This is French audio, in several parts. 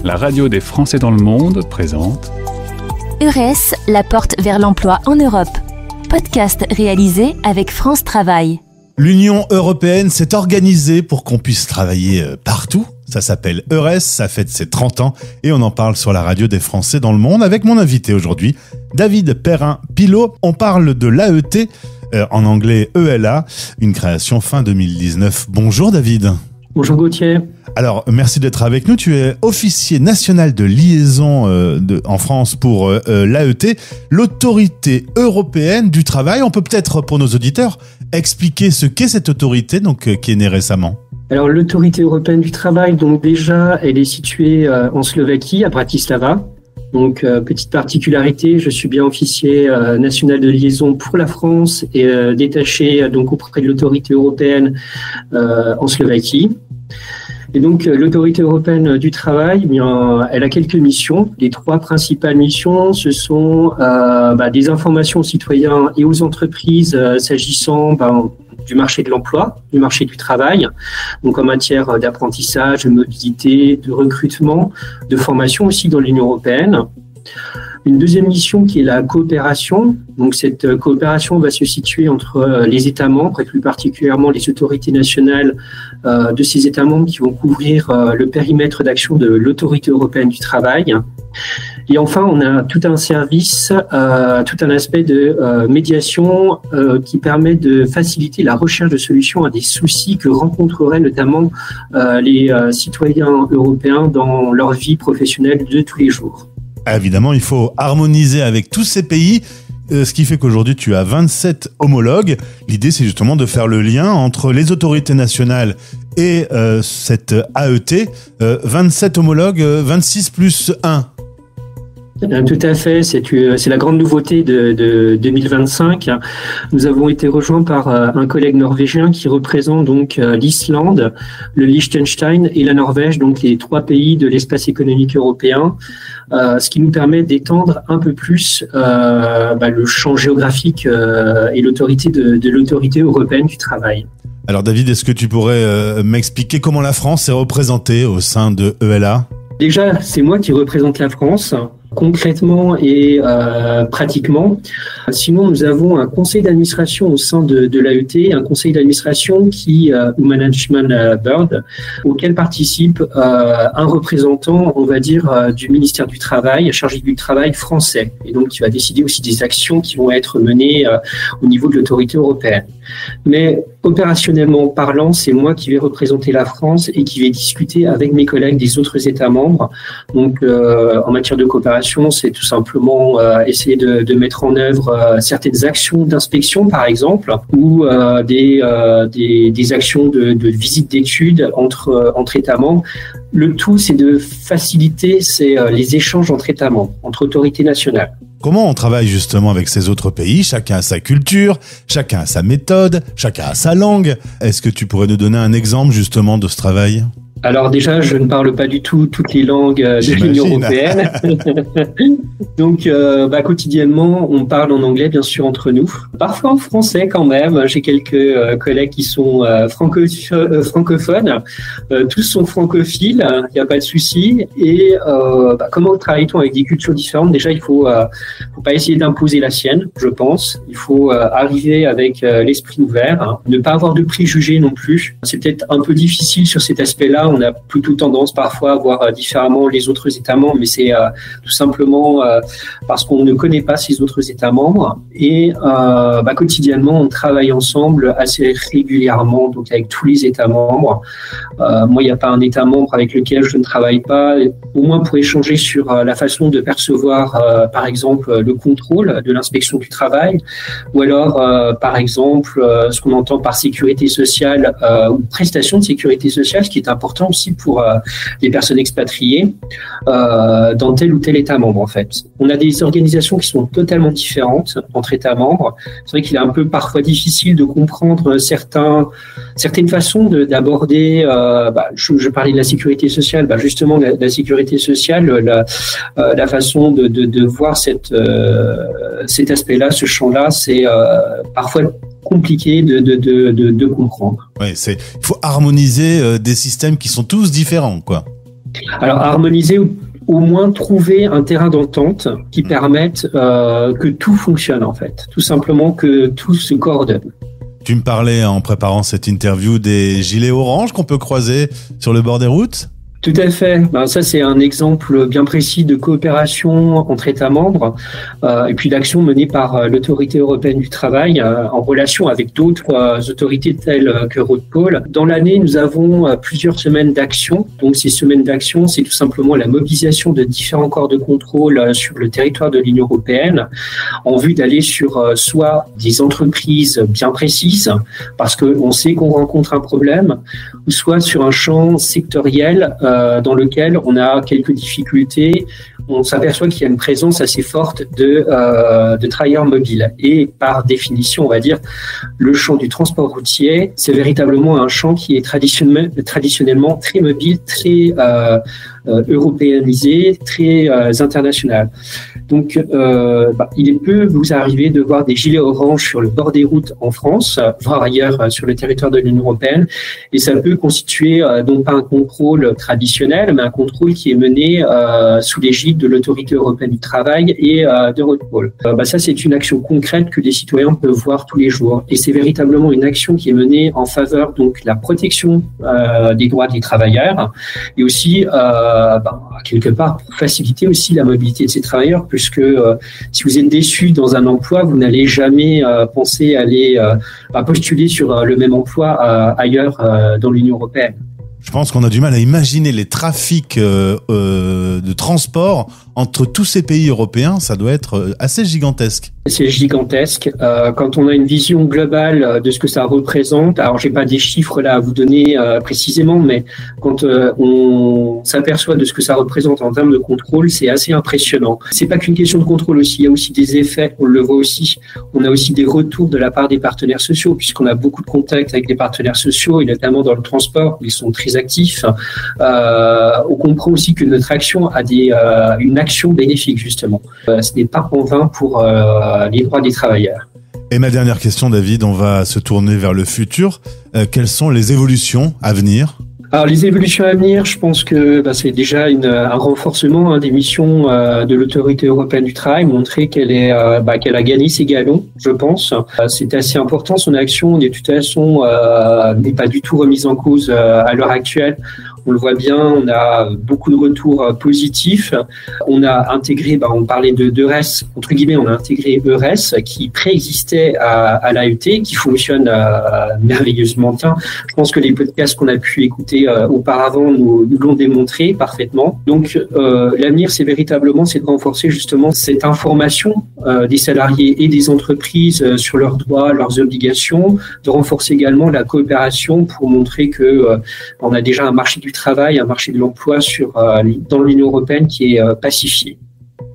La radio des Français dans le monde présente EURES, la porte vers l'emploi en Europe. Podcast réalisé avec France Travail. L'Union européenne s'est organisée pour qu'on puisse travailler partout. Ça s'appelle EURES, ça fête ses 30 ans et on en parle sur la radio des Français dans le monde avec mon invité aujourd'hui, David Perrin-Pillaud. On parle de l'AET, en anglais ELA, une création fin 2019. Bonjour David. Bonjour Gauthier. Alors, merci d'être avec nous. Tu es officier national de liaison en France pour l'AET, l'autorité européenne du travail. On peut peut-être, pour nos auditeurs, expliquer ce qu'est cette autorité qui est née récemment. Alors, l'autorité européenne du travail, donc déjà, elle est située en Slovaquie, à Bratislava. Donc, petite particularité, je suis bien officier national de liaison pour la France et détaché donc auprès de l'autorité européenne en Slovaquie. Et donc, l'autorité européenne du travail, eh bien, elle a quelques missions. Les trois principales missions, ce sont des informations aux citoyens et aux entreprises s'agissant du marché de l'emploi, du marché du travail, donc en matière d'apprentissage, de mobilité, de recrutement, de formation aussi dans l'Union européenne. Une deuxième mission qui est la coopération. Donc cette coopération va se situer entre les États membres et plus particulièrement les autorités nationales de ces États membres qui vont couvrir le périmètre d'action de l'autorité européenne du travail. Et enfin, on a tout un service, tout un aspect de médiation qui permet de faciliter la recherche de solutions à des soucis que rencontreraient notamment les citoyens européens dans leur vie professionnelle de tous les jours. Évidemment, il faut harmoniser avec tous ces pays, ce qui fait qu'aujourd'hui, tu as 27 homologues. L'idée, c'est justement de faire le lien entre les autorités nationales et cette AET. 27 homologues, 26 plus 1. Tout à fait, c'est la grande nouveauté de 2025. Nous avons été rejoints par un collègue norvégien qui représente donc l'Islande, le Liechtenstein et la Norvège, donc les trois pays de l'espace économique européen, ce qui nous permet d'étendre un peu plus le champ géographique et l'autorité de l'autorité européenne du travail. Alors David, est-ce que tu pourrais m'expliquer comment la France est représentée au sein de ELA ? Déjà, c'est moi qui représente la France, concrètement et pratiquement. Sinon, nous avons un conseil d'administration au sein de l'AET, un conseil d'administration ou management board, auquel participe un représentant, on va dire, du ministère du Travail, chargé du travail français, et donc qui va décider aussi des actions qui vont être menées au niveau de l'autorité européenne. Mais opérationnellement parlant, c'est moi qui vais représenter la France et qui vais discuter avec mes collègues des autres États membres. Donc, en matière de coopération, c'est tout simplement essayer de mettre en œuvre certaines actions d'inspection, par exemple, ou des actions de visite d'études entre États membres. Le tout, c'est de faciliter les échanges entre États membres, entre autorités nationales. Comment on travaille justement avec ces autres pays ? Chacun a sa culture, chacun a sa méthode, chacun a sa langue. Est-ce que tu pourrais nous donner un exemple justement de ce travail ? Alors déjà, je ne parle pas du tout toutes les langues de l'Union européenne. Donc, quotidiennement, on parle en anglais, bien sûr, entre nous. Parfois en français quand même. J'ai quelques collègues qui sont francophones. Tous sont francophiles, il n'y a pas de souci. Et comment travaille-t-on avec des cultures différentes ? Déjà, il faut pas essayer d'imposer la sienne, je pense. Il faut arriver avec l'esprit ouvert, ne pas avoir de préjugés non plus. C'est peut-être un peu difficile sur cet aspect-là. On a plutôt tendance parfois à voir différemment les autres États membres, mais c'est tout simplement parce qu'on ne connaît pas ces autres États membres. Et quotidiennement, on travaille ensemble assez régulièrement, donc avec tous les États membres. Moi, il n'y a pas un État membre avec lequel je ne travaille pas, au moins pour échanger sur la façon de percevoir, par exemple, le contrôle de l'inspection du travail, ou alors, par exemple, ce qu'on entend par sécurité sociale ou prestation de sécurité sociale, ce qui est important aussi pour les personnes expatriées dans tel ou tel État membre, en fait. On a des organisations qui sont totalement différentes entre États membres. C'est vrai qu'il est un peu parfois difficile de comprendre certaines façons d'aborder. Je parlais de la sécurité sociale. Justement, la sécurité sociale, la façon de voir cet aspect-là, ce champ-là, c'est parfois compliqué de comprendre. Ouais, il faut harmoniser des systèmes qui sont tous différents, quoi. Alors, harmoniser ou au moins trouver un terrain d'entente qui permette que tout fonctionne en fait. Tout simplement que tout se coordonne. Tu me parlais en préparant cette interview des gilets orange qu'on peut croiser sur le bord des routes ? Tout à fait. Ça, c'est un exemple bien précis de coopération entre États membres et puis d'action menée par l'Autorité européenne du travail en relation avec d'autres autorités telles que Europol. Dans l'année, nous avons plusieurs semaines d'action. Donc, ces semaines d'action, c'est tout simplement la mobilisation de différents corps de contrôle sur le territoire de l'Union européenne en vue d'aller sur soit des entreprises bien précises parce qu'on sait qu'on rencontre un problème, ou soit sur un champ sectoriel dans lequel on a quelques difficultés. On s'aperçoit qu'il y a une présence assez forte de travailleurs mobiles. Et par définition, on va dire, le champ du transport routier, c'est véritablement un champ qui est traditionnellement très mobile, très européanisé, très international. Donc, il peut vous arriver de voir des gilets orange sur le bord des routes en France, voire ailleurs sur le territoire de l'Union européenne. Et ça peut constituer non pas un contrôle traditionnel, mais un contrôle qui est mené sous l'égide de l'Autorité européenne du travail et d'Europol. Ça, c'est une action concrète que les citoyens peuvent voir tous les jours. Et c'est véritablement une action qui est menée en faveur donc la protection des droits des travailleurs et aussi quelque part pour faciliter aussi la mobilité de ces travailleurs, puisque si vous êtes déçu dans un emploi, vous n'allez jamais penser aller postuler sur le même emploi ailleurs dans l'Union européenne. Je pense qu'on a du mal à imaginer les trafics de transport entre tous ces pays européens. Ça doit être assez gigantesque. C'est gigantesque. Quand on a une vision globale de ce que ça représente, alors j'ai pas des chiffres là à vous donner précisément, mais quand on s'aperçoit de ce que ça représente en termes de contrôle, c'est assez impressionnant. C'est pas qu'une question de contrôle aussi, il y a aussi des effets, on le voit aussi. On a aussi des retours de la part des partenaires sociaux, puisqu'on a beaucoup de contacts avec les partenaires sociaux, et notamment dans le transport, où ils sont très actifs. On comprend aussi que notre action a une action bénéfique, justement. Ce n'est pas en vain pour les droits des travailleurs. Et ma dernière question, David, on va se tourner vers le futur. Quelles sont les évolutions à venir ? Alors, les évolutions à venir, je pense que c'est déjà un renforcement des missions de l'Autorité européenne du travail, montrer qu'elle a gagné ses galons, je pense. C'est assez important, son action, de toute façon, n'est pas du tout remise en cause à l'heure actuelle. On le voit bien, on a beaucoup de retours positifs. On a intégré, on parlait d'EURES, entre guillemets, on a intégré EURES qui préexistait à l'AET, qui fonctionne merveilleusement bien. Je pense que les podcasts qu'on a pu écouter auparavant nous l'ont démontré parfaitement. Donc, l'avenir, c'est de renforcer justement cette information des salariés et des entreprises sur leurs droits, leurs obligations, de renforcer également la coopération pour montrer que on a déjà un marché du travail, un marché de l'emploi dans l'Union européenne qui est pacifié.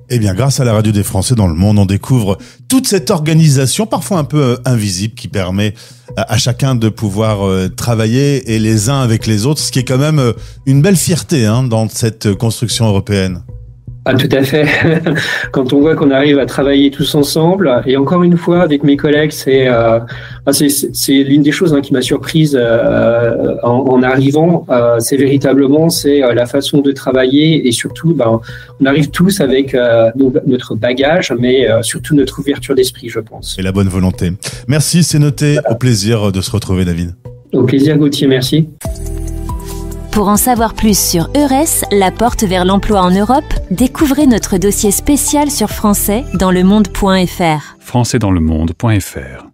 Eh bien, grâce à la radio des Français dans le monde, on découvre toute cette organisation, parfois un peu invisible, qui permet à chacun de pouvoir travailler et les uns avec les autres, ce qui est quand même une belle fierté dans cette construction européenne. Ah, tout à fait. Quand on voit qu'on arrive à travailler tous ensemble, et encore une fois avec mes collègues, c'est l'une des choses qui m'a surprise en arrivant. C'est véritablement la façon de travailler, et surtout on arrive tous avec notre bagage, mais surtout notre ouverture d'esprit, je pense. Et la bonne volonté. Merci, c'est noté. Au plaisir de se retrouver, David. Au plaisir, Gauthier. Merci. Pour en savoir plus sur EURES, la porte vers l'emploi en Europe, découvrez notre dossier spécial sur français dans lemonde.fr. françaisdanslemonde.fr